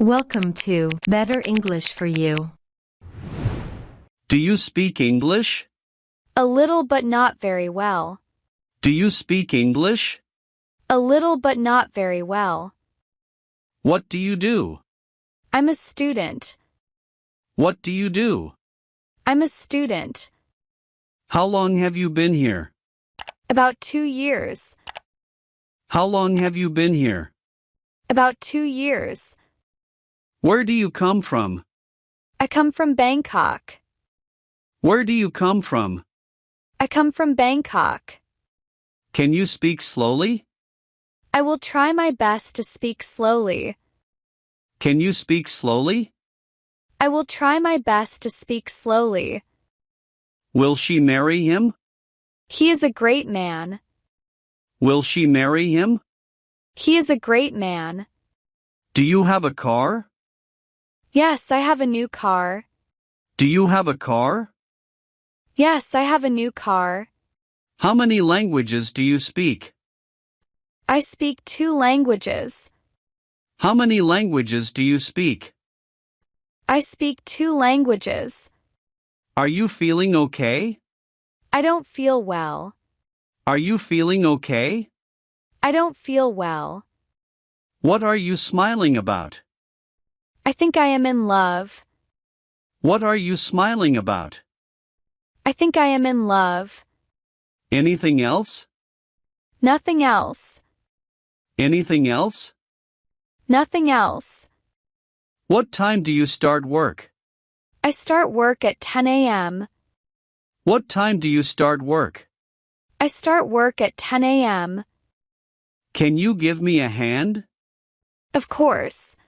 Welcome to Better English for You. Do you speak English? A little but not very well. Do you speak English? A little but not very well. What do you do? I'm a student. What do you do? I'm a student. How long have you been here? About 2 years. How long have you been here? About 2 years. Where do you come from? I come from Bangkok. Where do you come from? I come from Bangkok. Can you speak slowly? I will try my best to speak slowly. Can you speak slowly? I will try my best to speak slowly. Will she marry him? He is a great man. Will she marry him? He is a great man. Do you have a car? Yes, I have a new car. Do you have a car? Yes, I have a new car. How many languages do you speak? I speak 2 languages. How many languages do you speak? I speak 2 languages. Are you feeling okay? I don't feel well. Are you feeling okay? I don't feel well. What are you smiling about? I think I am in love. What are you smiling about? I think I am in love. Anything else? Nothing else. Anything else? Nothing else. What time do you start work? I start work at 10 a.m. What time do you start work? I start work at 10 a.m. Can you give me a hand? Of course.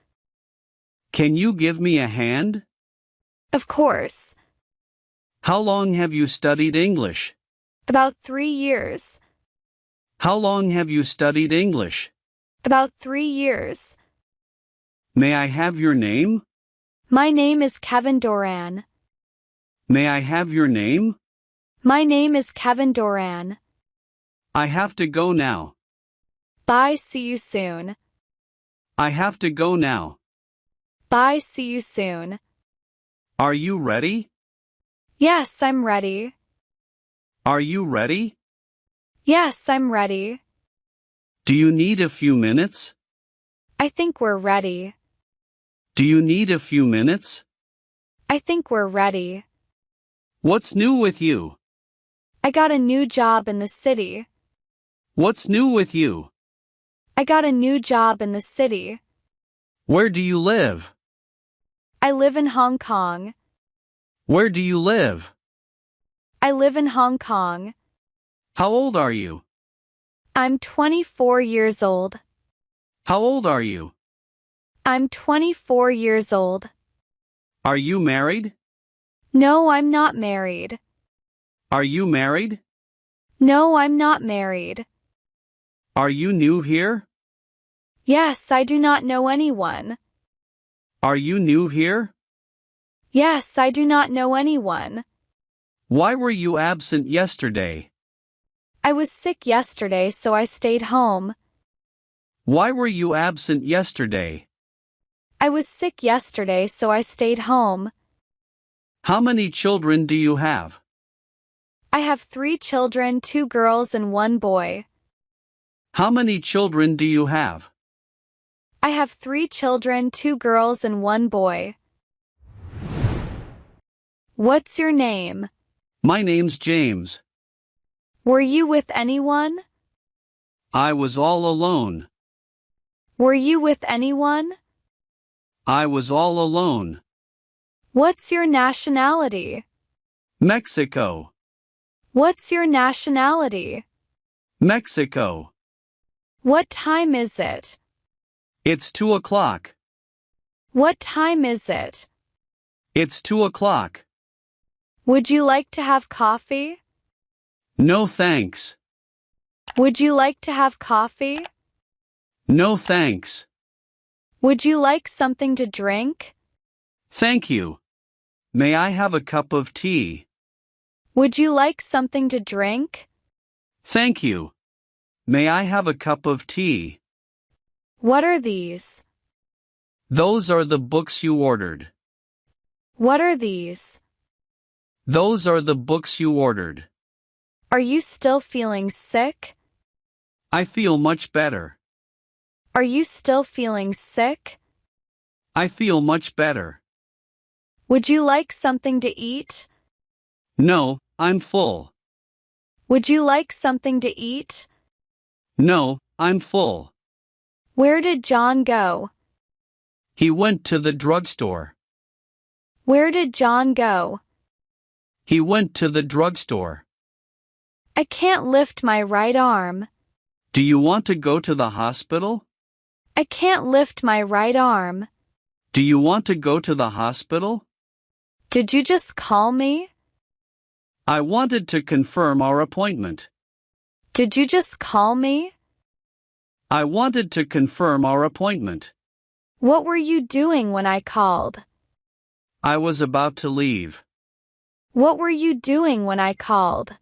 Can you give me a hand? Of course. How long have you studied English? About 3 years. How long have you studied English? About 3 years. May I have your name? My name is Kevin Doran. May I have your name? My name is Kevin Doran. I have to go now. Bye, see you soon. I have to go now. Bye, see you soon. Are you ready? Yes, I'm ready. Are you ready? Yes, I'm ready. Do you need a few minutes? I think we're ready. Do you need a few minutes? I think we're ready. What's new with you? I got a new job in the city. What's new with you? I got a new job in the city. Where do you live? I live in Hong Kong. Where do you live? I live in Hong Kong. How old are you? I'm 24 years old. How old are you? I'm 24 years old. Are you married? No, I'm not married. Are you married? No, I'm not married. Are you new here? Yes, I do not know anyone. Are you new here? Yes, I do not know anyone. Why were you absent yesterday? I was sick yesterday, so I stayed home. Why were you absent yesterday? I was sick yesterday, so I stayed home. How many children do you have? I have 3 children, 2 girls and 1 boy. How many children do you have? I have 3 children, 2 girls and 1 boy. What's your name? My name's James. Were you with anyone? I was all alone. Were you with anyone? I was all alone. What's your nationality? Mexico. What's your nationality? Mexico. What time is it? It's 2 o'clock. What time is it? It's 2 o'clock. Would you like to have coffee? No thanks. Would you like to have coffee? No thanks. Would you like something to drink? Thank you. May I have a cup of tea? Would you like something to drink? Thank you. May I have a cup of tea? What are these? Those are the books you ordered. What are these? Those are the books you ordered. Are you still feeling sick? I feel much better. Are you still feeling sick? I feel much better. Would you like something to eat? No, I'm full. Would you like something to eat? No, I'm full. Where did John go? He went to the drugstore. Where did John go? He went to the drugstore. I can't lift my right arm. Do you want to go to the hospital? I can't lift my right arm. Do you want to go to the hospital? Did you just call me? I wanted to confirm our appointment. Did you just call me? I wanted to confirm our appointment. What were you doing when I called? I was about to leave. What were you doing when I called?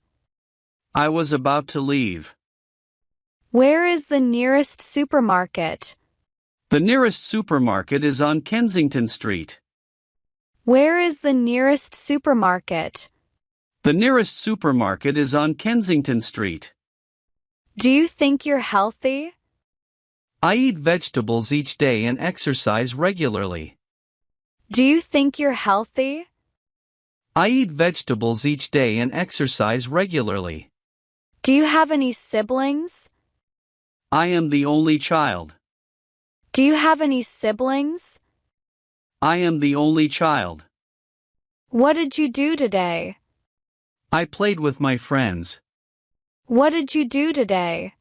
I was about to leave. Where is the nearest supermarket? The nearest supermarket is on Kensington Street. Where is the nearest supermarket? The nearest supermarket is on Kensington Street. Do you think you're healthy? I eat vegetables each day and exercise regularly. Do you think you're healthy? I eat vegetables each day and exercise regularly. Do you have any siblings? I am the only child. Do you have any siblings? I am the only child. What did you do today? I played with my friends. What did you do today?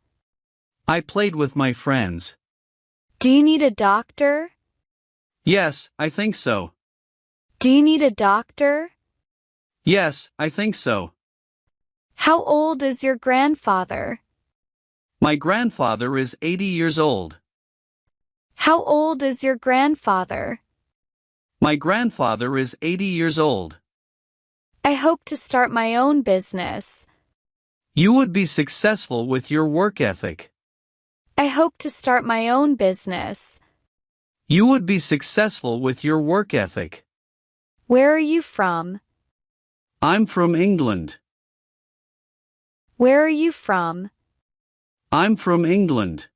I played with my friends. Do you need a doctor? Yes, I think so. Do you need a doctor? Yes, I think so. How old is your grandfather? My grandfather is 80 years old. How old is your grandfather? My grandfather is 80 years old. I hope to start my own business. You would be successful with your work ethic. I hope to start my own business. You would be successful with your work ethic. Where are you from? I'm from England. Where are you from? I'm from England.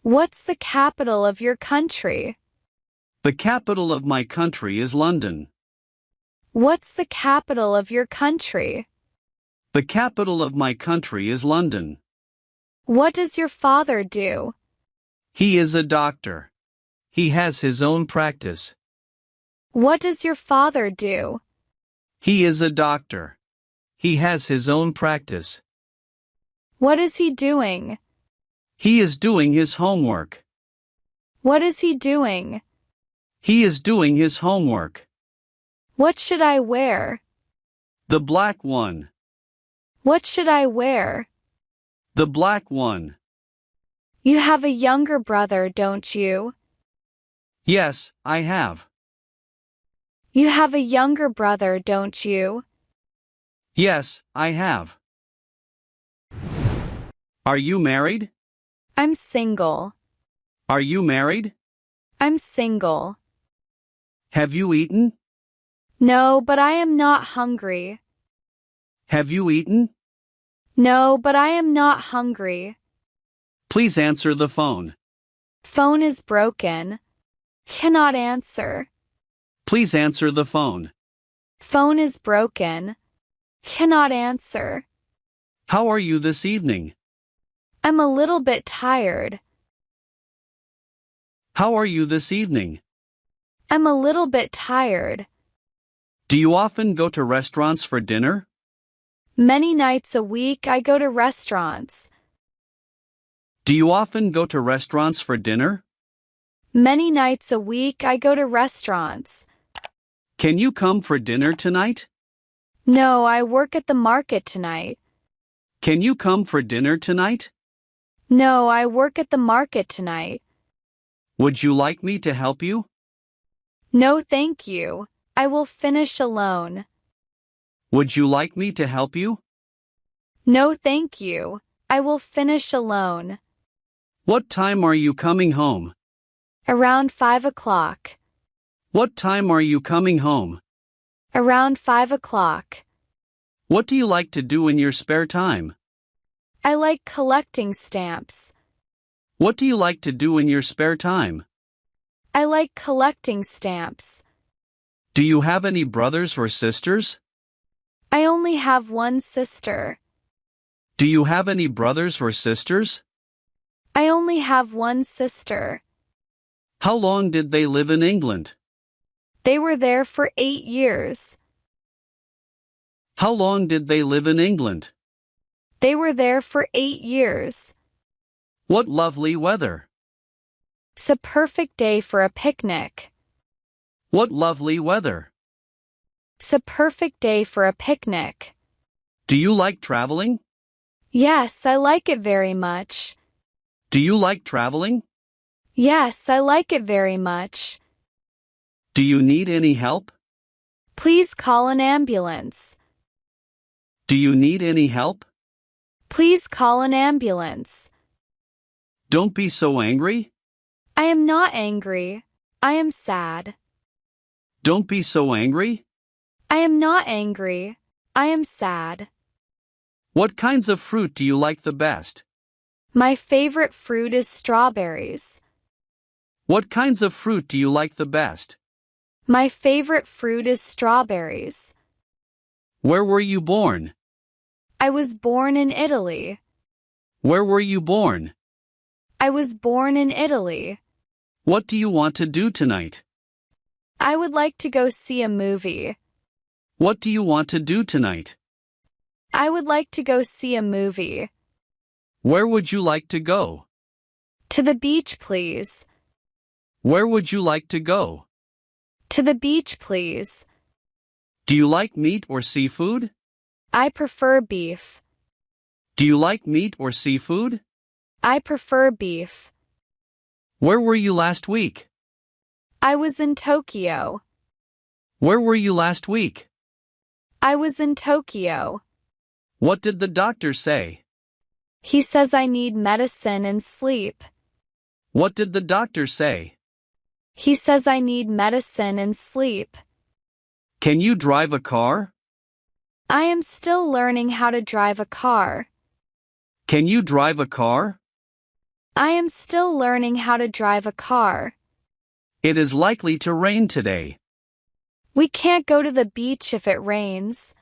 What's the capital of your country? The capital of my country is London. What's the capital of your country? The capital of my country is London. What does your father do? He is a doctor. He has his own practice. What does your father do? He is a doctor. He has his own practice. What is he doing? He is doing his homework. What is he doing? He is doing his homework. What should I wear? The black one. What should I wear? The black one. You have a younger brother, don't you? Yes, I have. You have a younger brother, don't you? Yes, I have. Are you married? I'm single. Are you married? I'm single. Have you eaten? No, but I am not hungry. Have you eaten? No, but I am not hungry. Please answer the phone. Phone is broken. Cannot answer. Please answer the phone. Phone is broken. Cannot answer. How are you this evening? I'm a little bit tired. How are you this evening? I'm a little bit tired. Do you often go to restaurants for dinner? Many nights a week I go to restaurants. Do you often go to restaurants for dinner? Many nights a week I go to restaurants. Can you come for dinner tonight? No, I work at the market tonight. Can you come for dinner tonight? No, I work at the market tonight. Would you like me to help you? No, thank you. I will finish alone. Would you like me to help you? No, thank you. I will finish alone. What time are you coming home? Around 5 o'clock. What time are you coming home? Around 5 o'clock. What do you like to do in your spare time? I like collecting stamps. What do you like to do in your spare time? I like collecting stamps. Do you have any brothers or sisters? I only have one sister. Do you have any brothers or sisters? I only have one sister. How long did they live in England? They were there for 8 years. How long did they live in England? They were there for 8 years. What lovely weather. It's a perfect day for a picnic. What lovely weather. It's a perfect day for a picnic. Do you like traveling? Yes, I like it very much. Do you like traveling? Yes, I like it very much. Do you need any help? Please call an ambulance. Do you need any help? Please call an ambulance. Don't be so angry. I am not angry. I am sad. Don't be so angry. I am not angry. I am sad. What kinds of fruit do you like the best? My favorite fruit is strawberries. What kinds of fruit do you like the best? My favorite fruit is strawberries. Where were you born? I was born in Italy. Where were you born? I was born in Italy. What do you want to do tonight? I would like to go see a movie. What do you want to do tonight? I would like to go see a movie. Where would you like to go? To the beach, please. Where would you like to go? To the beach, please. Do you like meat or seafood? I prefer beef. Do you like meat or seafood? I prefer beef. Where were you last week? I was in Tokyo. Where were you last week? I was in Tokyo. What did the doctor say? He says I need medicine and sleep. What did the doctor say? He says I need medicine and sleep. Can you drive a car? I am still learning how to drive a car. Can you drive a car? I am still learning how to drive a car. It is likely to rain today. We can't go to the beach if it rains.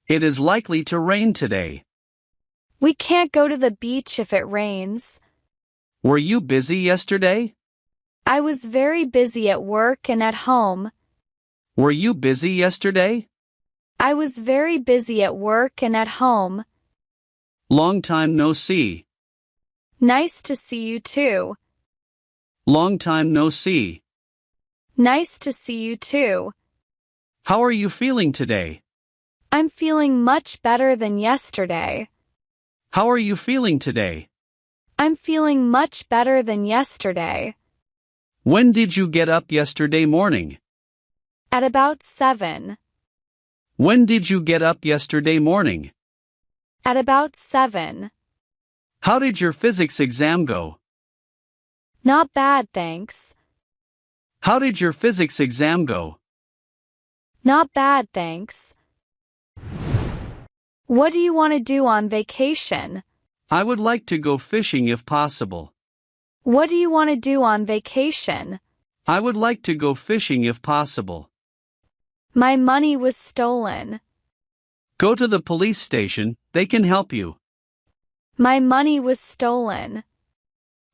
It is likely to rain today. We can't go to the beach if it rains. Were you busy yesterday? I was very busy at work and at home. Were you busy yesterday? I was very busy at work and at home. Long time no see. Nice to see you too. Long time no see. Nice to see you too. How are you feeling today? I'm feeling much better than yesterday. How are you feeling today? I'm feeling much better than yesterday. When did you get up yesterday morning? At about 7. When did you get up yesterday morning? At about 7. How did your physics exam go? Not bad, thanks. How did your physics exam go? Not bad, thanks. What do you want to do on vacation? I would like to go fishing if possible. What do you want to do on vacation? I would like to go fishing if possible. My money was stolen. Go to the police station, they can help you. My money was stolen.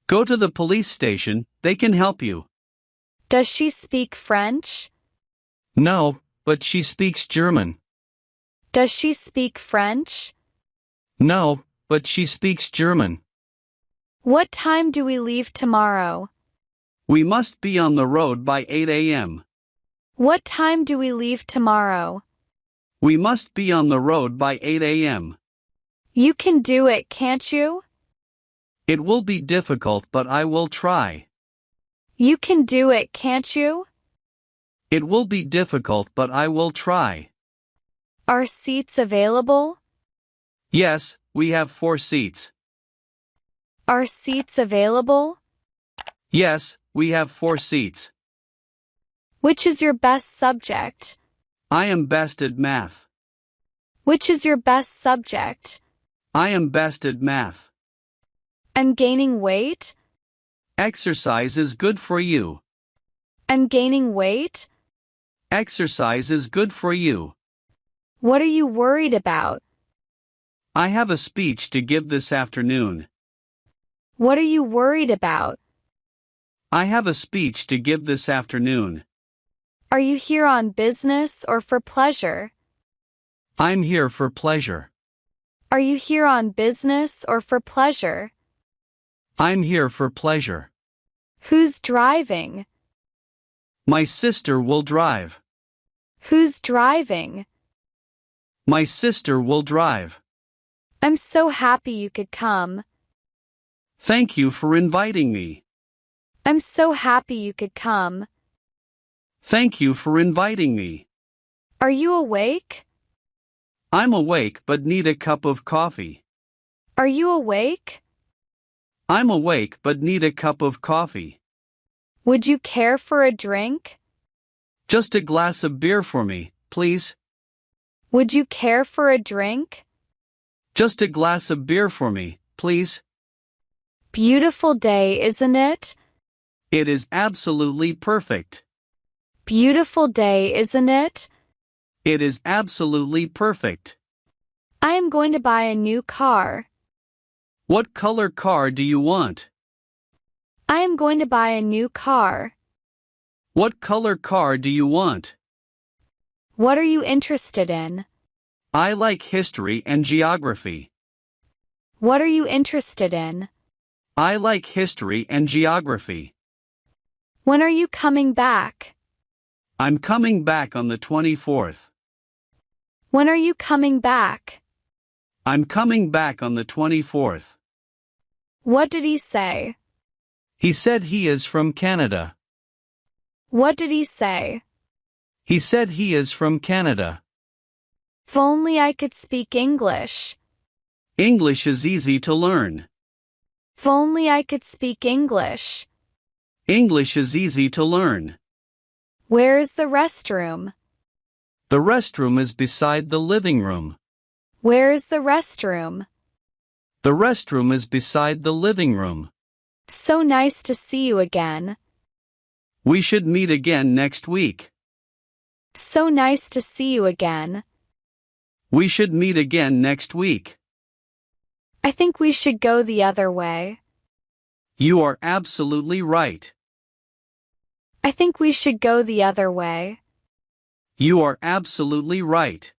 Go to the police station, they can help you. Does she speak French? No, but she speaks German. Does she speak French? No, but she speaks German. What time do we leave tomorrow? We must be on the road by 8 a.m. What time do we leave tomorrow? We must be on the road by 8 a.m. You can do it, can't you? It will be difficult, but I will try. You can do it, can't you? It will be difficult, but I will try. Are seats available? Yes, we have 4 seats. Are seats available? Yes, we have 4 seats. Which is your best subject? I am best at math. Which is your best subject? I am best at math. I'm gaining weight. Exercise is good for you. I'm gaining weight. Exercise is good for you. What are you worried about? I have a speech to give this afternoon. What are you worried about? I have a speech to give this afternoon. Are you here on business or for pleasure? I'm here for pleasure. Are you here on business or for pleasure? I'm here for pleasure. Who's driving? My sister will drive. Who's driving? My sister will drive. I'm so happy you could come. Thank you for inviting me. I'm so happy you could come. Thank you for inviting me. Are you awake? I'm awake but need a cup of coffee. Are you awake? I'm awake but need a cup of coffee. Would you care for a drink? Just a glass of beer for me, please. Would you care for a drink? Just a glass of beer for me, please. Beautiful day, isn't it? It is absolutely perfect. Beautiful day, isn't it? It is absolutely perfect. I am going to buy a new car. What color car do you want? I am going to buy a new car. What color car do you want? What are you interested in? I like history and geography. What are you interested in? I like history and geography. When are you coming back? I'm coming back on the 24th. When are you coming back? I'm coming back on the 24th. What did he say? He said he is from Canada. What did he say? He said he is from Canada. If only I could speak English. English is easy to learn. If only I could speak English. English is easy to learn. Where is the restroom? The restroom is beside the living room. Where is the restroom? The restroom is beside the living room. So nice to see you again. We should meet again next week. So nice to see you again. We should meet again next week. I think we should go the other way. You are absolutely right. I think we should go the other way. You are absolutely right.